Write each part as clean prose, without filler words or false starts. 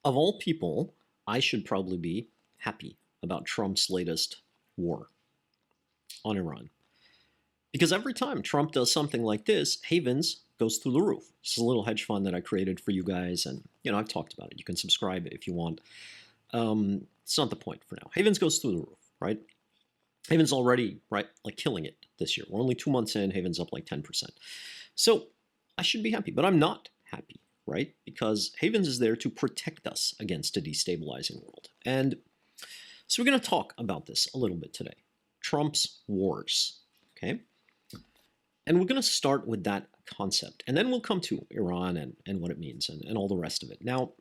Of all people, I should probably be happy about Trump's latest war on Iran. Because every time Trump does something like this, Havens goes through the roof. This is a little hedge fund that I created for you guys, and I've talked about it. You can subscribe if you want. It's not the point for now. Havens goes through the roof, right? Havens already, right, like killing it this year. We're only 2 months in. Havens up like 10%. So I should be happy, but I'm not happy, right? Because Havens is there to protect us against a destabilizing world. And so we're going to talk about this a little bit today. Trump's wars, okay? And we're going to start with that concept. And then we'll come to Iran and what it means and all the rest of it. Now,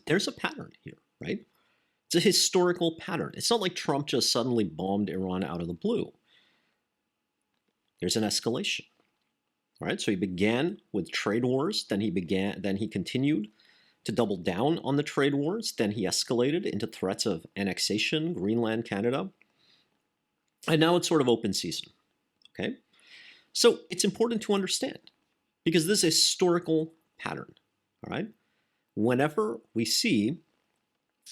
there's a pattern here, right? It's a historical pattern. It's not like Trump just suddenly bombed Iran out of the blue. There's an escalation, right? So he began with trade wars, then he continued to double down on the trade wars, then he escalated into threats of annexation, Greenland, Canada, and now it's sort of open season, okay? So it's important to understand because this is a historical pattern, all right? Whenever we see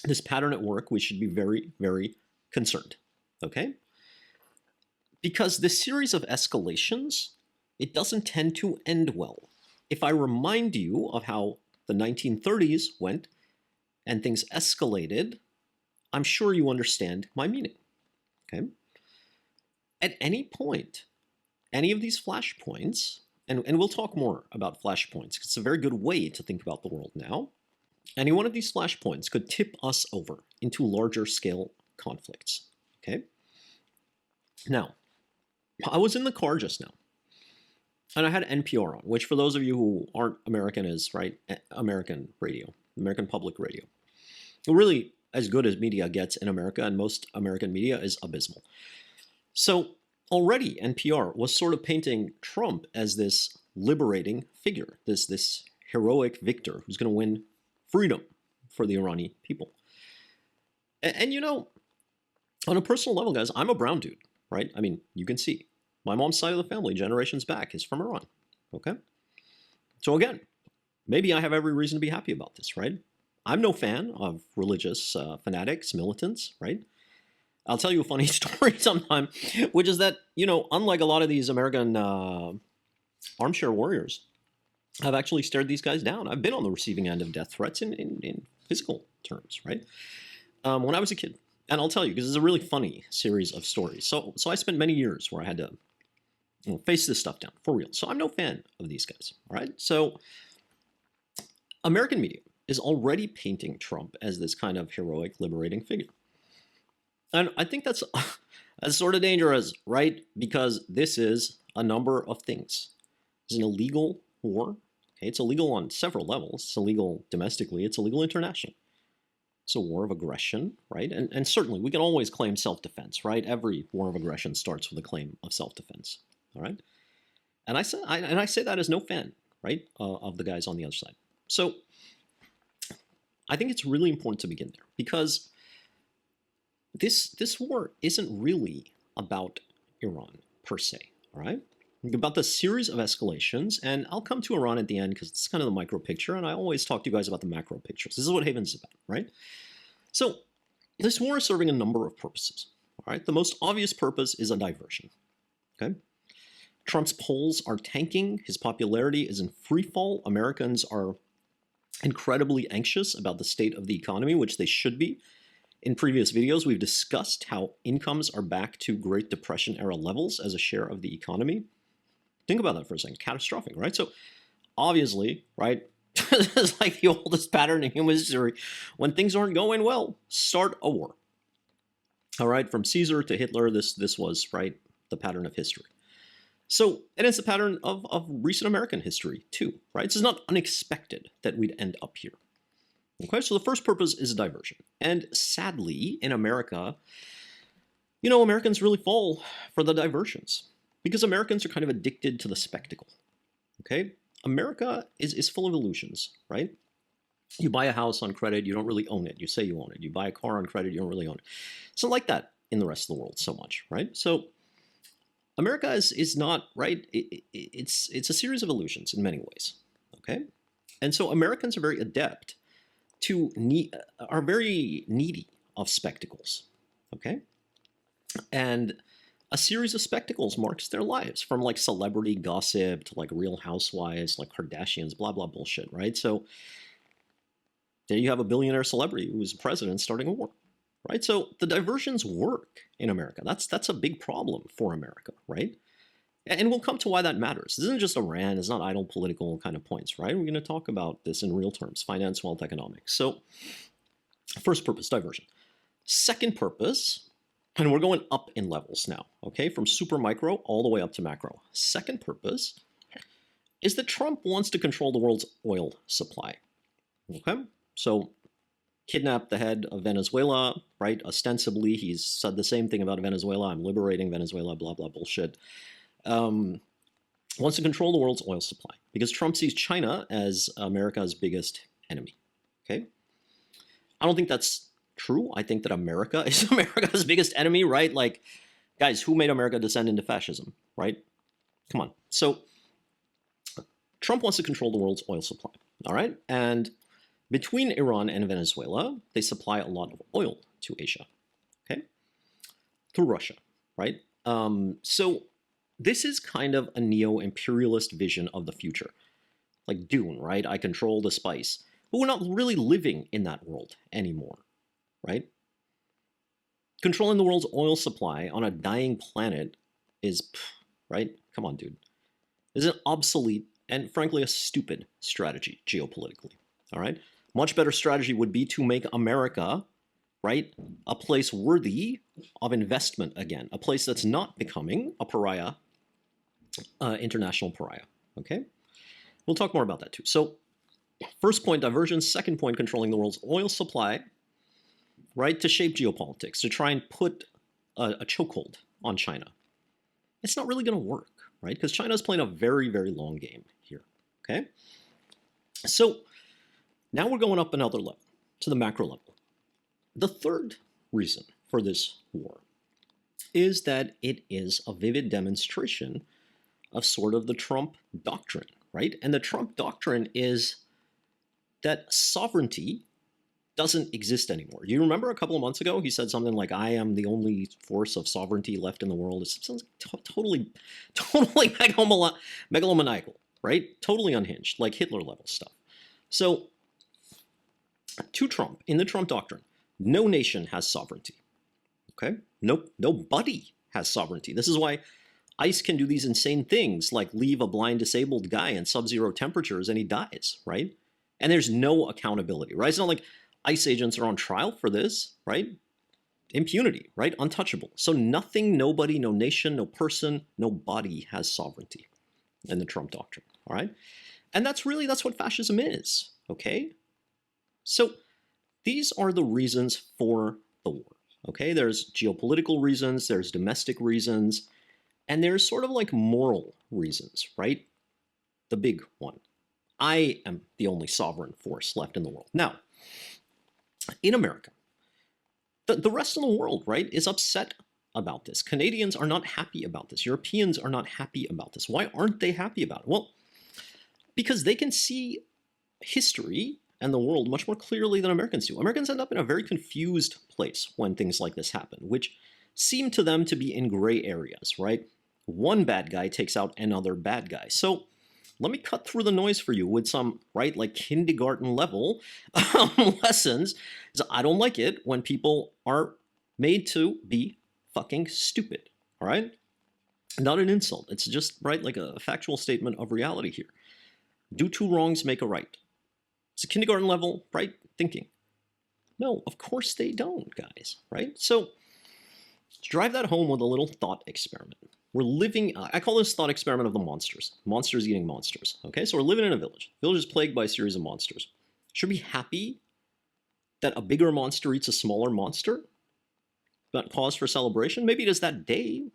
this pattern at work, we should be very, very concerned, okay? Because this series of escalations, it doesn't tend to end well. If I remind you of how the 1930s went and things escalated, I'm sure you understand my meaning, okay? At any point, any of these flashpoints, and we'll talk more about flashpoints, because it's a very good way to think about the world now. Any one of these flashpoints could tip us over into larger scale conflicts, okay? Now, I was in the car just now, and I had NPR on, which for those of you who aren't American is, right, American radio, American public radio. Really as good as media gets in America, and most American media is abysmal. So already NPR was sort of painting Trump as this liberating figure, this heroic victor who's going to win freedom for the Iranian people. And on a personal level, guys, I'm a brown dude, right? I mean, you can see. My mom's side of the family, generations back, is from Iran, okay? So again, maybe I have every reason to be happy about this, right? I'm no fan of religious fanatics, militants, right? I'll tell you a funny story sometime, which is that, unlike a lot of these American armchair warriors, I've actually stared these guys down. I've been on the receiving end of death threats in physical terms, right? When I was a kid. And I'll tell you, because it's a really funny series of stories. So I spent many years where I had to face this stuff down, for real. So I'm no fan of these guys, all right? So American media is already painting Trump as this kind of heroic, liberating figure. And I think that's sort of dangerous, right? Because this is a number of things. It's an illegal war. Okay? It's illegal on several levels. It's illegal domestically. It's illegal internationally. It's a war of aggression, right? And certainly we can always claim self-defense, right? Every war of aggression starts with a claim of self-defense, all right? And I say that as no fan, right, of the guys on the other side. So I think it's really important to begin there because this war isn't really about Iran per se, all right? About the series of escalations, and I'll come to Iran at the end because it's kind of the micro picture, and I always talk to you guys about the macro pictures. This is what Havens is about, right? So this war is serving a number of purposes, all right? The most obvious purpose is a diversion, okay? Trump's polls are tanking. His popularity is in free fall. Americans are incredibly anxious about the state of the economy, which they should be. In previous videos, we've discussed how incomes are back to Great Depression era levels as a share of the economy. Think about that for a second. Catastrophic, right? So obviously, right, this is like the oldest pattern in human history. When things aren't going well, start a war. All right, from Caesar to Hitler, this was, right, the pattern of history. So, and it's the pattern of recent American history too, right? This is not unexpected that we'd end up here. Okay, so the first purpose is a diversion. And sadly, in America, Americans really fall for the diversions because Americans are kind of addicted to the spectacle, okay? America is full of illusions, right? You buy a house on credit, you don't really own it. You say you own it. You buy a car on credit, you don't really own it. It's not like that in the rest of the world so much, right? So America is not, right? It's a series of illusions in many ways, okay? And so Americans are very adept are very needy of spectacles, okay? And a series of spectacles marks their lives, from like celebrity gossip to like Real Housewives, like Kardashians, blah blah bullshit, right? So there you have a billionaire celebrity who's president starting a war, right? So the diversions work in America. That's a big problem for America, right? And we'll come to why that matters. This isn't just Iran. It's not idle political kind of points, right? We're going to talk about this in real terms: finance, wealth, economics. So first purpose, diversion. Second purpose, and we're going up in levels now, okay, from super micro all the way up to macro. Second purpose is that Trump wants to control the world's oil supply, okay? So kidnap the head of Venezuela, right? Ostensibly, he's said the same thing about Venezuela. I'm liberating Venezuela, blah, blah, bullshit. Wants to control the world's oil supply because Trump sees China as America's biggest enemy, okay? I don't think that's true. I think that America is America's biggest enemy, right? Like, guys, who made America descend into fascism, right? Come on. So Trump wants to control the world's oil supply, all right? And between Iran and Venezuela, they supply a lot of oil to Asia, okay? Through Russia, right? So this is kind of a neo-imperialist vision of the future. Like Dune, right? I control the spice. But we're not really living in that world anymore, right? Controlling the world's oil supply on a dying planet is, right? Come on, dude. This is an obsolete and frankly a stupid strategy geopolitically, all right? Much better strategy would be to make America, right, a place worthy of investment again, a place that's not becoming a pariah, international pariah, okay? We'll talk more about that too. So first point, diversion. Second point, controlling the world's oil supply, right, to shape geopolitics, to try and put a chokehold on China. It's not really going to work, right? Because China's playing a very, very long game here, okay? So now we're going up another level, to the macro level. The third reason for this war is that it is a vivid demonstration of sort of the Trump doctrine, right? And the Trump doctrine is that sovereignty doesn't exist anymore. You remember a couple of months ago, he said something like, I am the only force of sovereignty left in the world. It sounds totally megalomaniacal, right? Totally unhinged, like Hitler level stuff. So to Trump, in the Trump doctrine, no nation has sovereignty, okay? Nobody has sovereignty. This is why ICE can do these insane things like leave a blind disabled guy in sub-zero temperatures and he dies, right? And there's no accountability, right? It's not like ICE agents are on trial for this, right? Impunity, right? Untouchable. So nothing, nobody, no nation, no person, no body has sovereignty in the Trump doctrine, all right? And that's what fascism is, okay? So these are the reasons for the war, okay? There's geopolitical reasons, there's domestic reasons, and there's sort of like moral reasons, right? The big one. I am the only sovereign force left in the world. Now, in America, the rest of the world, right, is upset about this. Canadians are not happy about this. Europeans are not happy about this. Why aren't they happy about it? Well, because they can see history and the world much more clearly than Americans do. Americans end up in a very confused place when things like this happen, which seem to them to be in gray areas, right? One bad guy takes out another bad guy. So let me cut through the noise for you with some, right, like kindergarten level lessons. I don't like it when people are made to be fucking stupid, all right? Not an insult. It's just, right, like a factual statement of reality here. Do two wrongs make a right. It's a kindergarten level, right, thinking. No, of course they don't, guys, right? So let's drive that home with a little thought experiment. We're living, I call this thought experiment of the monsters. Monsters eating monsters, okay? So we're living in a village. The village is plagued by a series of monsters. Should we be happy that a bigger monster eats a smaller monster? Not cause for celebration? Maybe it is that day.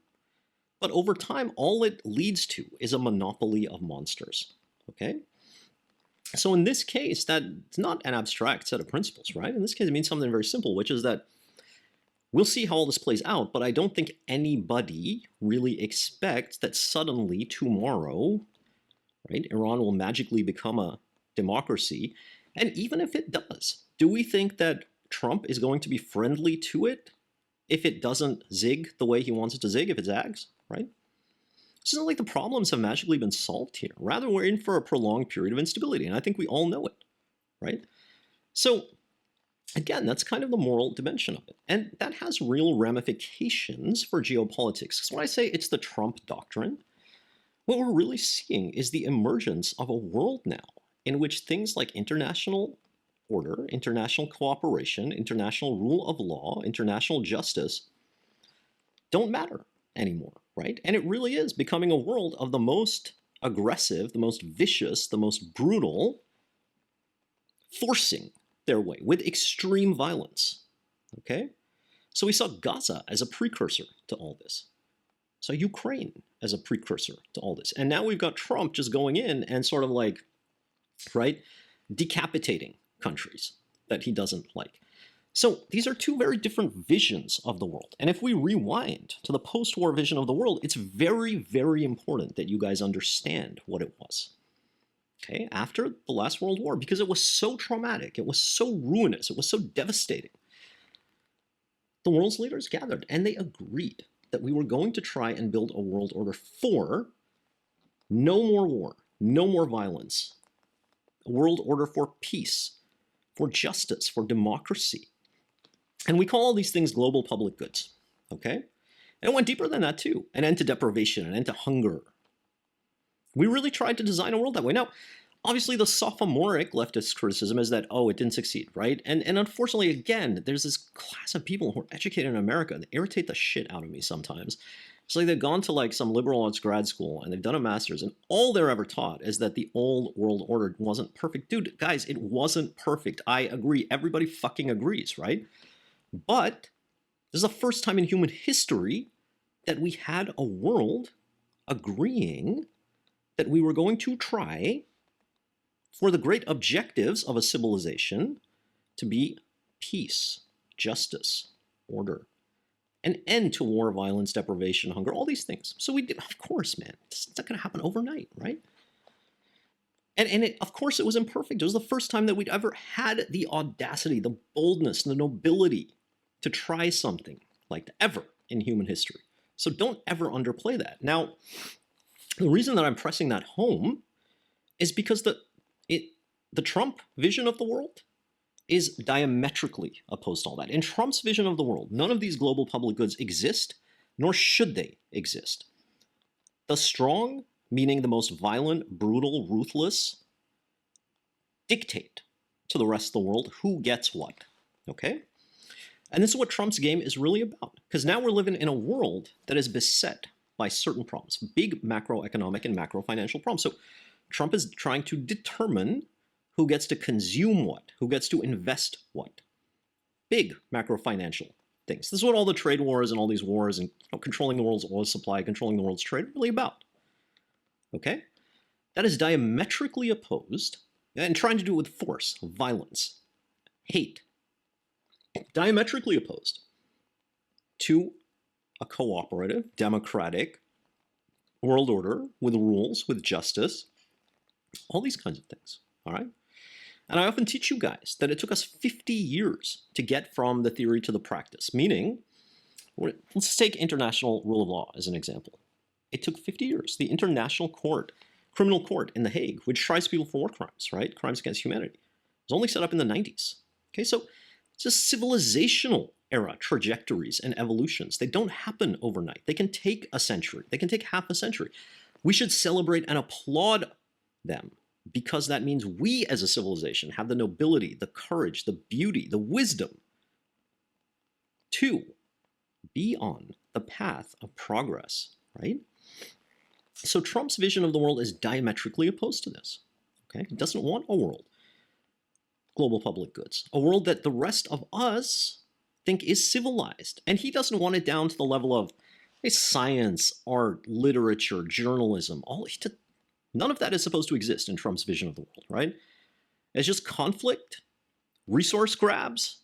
But over time, all it leads to is a monopoly of monsters, okay? So in this case, that's not an abstract set of principles, right? In this case, it means something very simple, which is that we'll see how all this plays out, but I don't think anybody really expects that suddenly tomorrow, right, Iran will magically become a democracy. And even if it does, Do we think that Trump is going to be friendly to it if it doesn't zig the way he wants it to zig, if it zags, right? It's not like the problems have magically been solved here. Rather, we're in for a prolonged period of instability, and I think we all know it, right? So, again, that's kind of the moral dimension of it. And that has real ramifications for geopolitics. Because when I say it's the Trump doctrine, what we're really seeing is the emergence of a world now in which things like international order, international cooperation, international rule of law, international justice don't matter anymore, right? And it really is becoming a world of the most aggressive, the most vicious, the most brutal, forcing their way with extreme violence, okay? So we saw Gaza as a precursor to all this. So Ukraine as a precursor to all this. And now we've got Trump just going in and sort of like, right, decapitating countries that he doesn't like. So these are two very different visions of the world. And if we rewind to the post-war vision of the world, it's very, very important that you guys understand what it was. Okay, after the last World War, because it was so traumatic, it was so ruinous, it was so devastating. The world's leaders gathered and they agreed that we were going to try and build a world order for no more war, no more violence, a world order for peace, for justice, for democracy. And we call all these things global public goods, okay? And it went deeper than that too, an end to deprivation, an end to hunger. We really tried to design a world that way. Now, obviously the sophomoric leftist criticism is that, oh, it didn't succeed, right? And unfortunately, again, there's this class of people who are educated in America that irritate the shit out of me sometimes. It's like they've gone to like some liberal arts grad school and they've done a master's and all they're ever taught is that the old world order wasn't perfect. Dude, guys, it wasn't perfect. I agree. Everybody fucking agrees, right? But this is the first time in human history that we had a world agreeing that we were going to try for the great objectives of a civilization to be peace, justice, order, an end to war, violence, deprivation, hunger, all these things. So we did, of course, man, it's not going to happen overnight, right? And of course, it was imperfect. It was the first time that we'd ever had the audacity, the boldness, the nobility to try something like that, ever in human history. So don't ever underplay that. Now, the reason that I'm pressing that home is because the Trump vision of the world is diametrically opposed to all that. In Trump's vision of the world, none of these global public goods exist, nor should they exist. The strong, meaning the most violent, brutal, ruthless, dictate to the rest of the world who gets what, okay? And this is what Trump's game is really about, because now we're living in a world that is beset by certain problems, big macroeconomic and macro financial problems. So Trump is trying to determine who gets to consume what, who gets to invest what. Big macro financial things. This is what all the trade wars and all these wars and controlling the world's oil supply, controlling the world's trade are really about. Okay? That is diametrically opposed, and trying to do it with force, violence, hate, diametrically opposed to a cooperative, democratic world order with rules, with justice, all these kinds of things, all right? And I often teach you guys that it took us 50 years to get from the theory to the practice, meaning, let's take international rule of law as an example. It took 50 years. The International Court, Criminal Court in The Hague, which tries people for war crimes, right? Crimes against humanity, was only set up in the 90s. Okay, so it's just civilizational era trajectories and evolutions. They don't happen overnight. They can take a century. They can take half a century. We should celebrate and applaud them because that means we as a civilization have the nobility, the courage, the beauty, the wisdom to be on the path of progress, right? So Trump's vision of the world is diametrically opposed to this. Okay, he doesn't want a world, global public goods, a world that the rest of us think is civilized. And he doesn't want it down to the level of science, art, literature, journalism. None of that is supposed to exist in Trump's vision of the world, right? It's just conflict, resource grabs,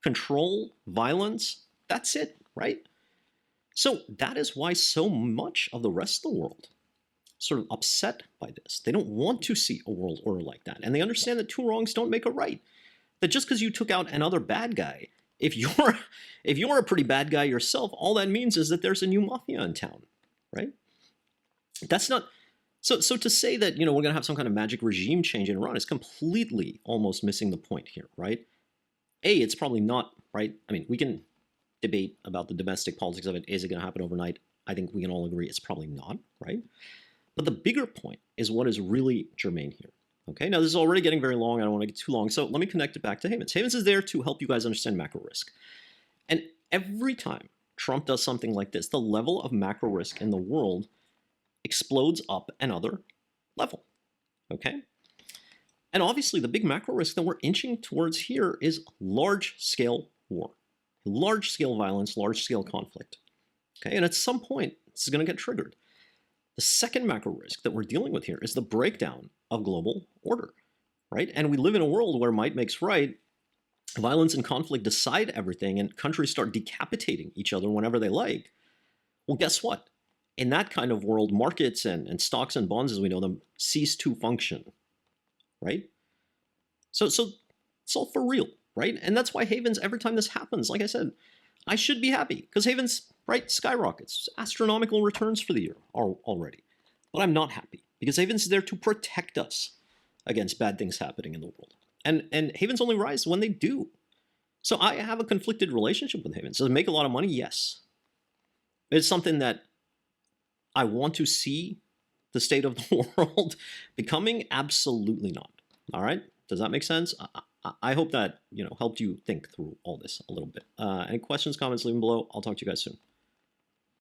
control, violence. That's it, right? So that is why so much of the rest of the world sort of upset by this. They don't want to see a world order like that. And they understand that two wrongs don't make a right. that just because you took out another bad guy, if you're a pretty bad guy yourself, all that means is that there's a new mafia in town, right? That's not so to say that we're gonna have some kind of magic regime change in Iran is completely almost missing the point here, right? It's probably not, right? I mean, we can debate about the domestic politics of it. Is it going to happen overnight? I think we can all agree it's probably not, right? But the bigger point is what is really germane here. Okay, now this is already getting very long. I don't want to get too long, so let me connect it back to Havens. Havens is there to help you guys understand macro risk. And every time Trump does something like this, the level of macro risk in the world explodes up another level. Okay? And obviously, the big macro risk that we're inching towards here is large-scale war, large-scale violence, large-scale conflict. Okay, and at some point, this is going to get triggered. The second macro risk that we're dealing with here is the breakdown of global order, right? And we live in a world where might makes right. Violence and conflict decide everything, and countries start decapitating each other whenever they like. Well, guess what? In that kind of world, markets and stocks and bonds as we know them cease to function. Right? So it's all for real, right? And that's why Havens, every time this happens, like I said, I should be happy because Havens, right, skyrockets, astronomical returns for the year already. But I'm not happy because Havens is there to protect us against bad things happening in the world. And Havens only rise when they do. So I have a conflicted relationship with Havens. Does it make a lot of money? Yes. It's something that I want to see the state of the world becoming? Absolutely not. All right? Does that make sense? I hope that helped you think through all this a little bit. Any questions, comments, leave them below. I'll talk to you guys soon.